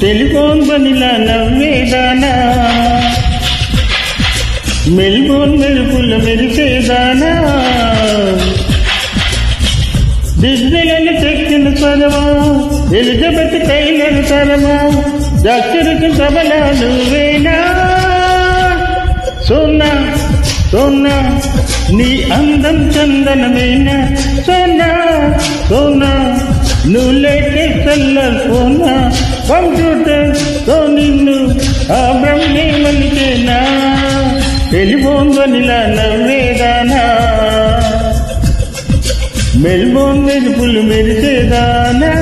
Telephone పనిలా నవ్వేదానా, మెల్బోన్ మెరుపుల మెరిసేదానా, డిజ్నీలను చెక్కిన స్వరమా, Elizabeth Taylor తరమా, జాక్షరికి తబలా నువ్వేనా. సోనా సోనా నీ అందం చందనమేనా, సోనా సోనా నువ్వు లేకే చల్లపోనా, కంప్యూటర్ తో నిన్ను ఆ బ్రహ్మే మలిచేనా, టెలిఫోన్ వనిలా నవ్వేదానా, మెల్బోన్ మెరుపులు మెరిసేదానా.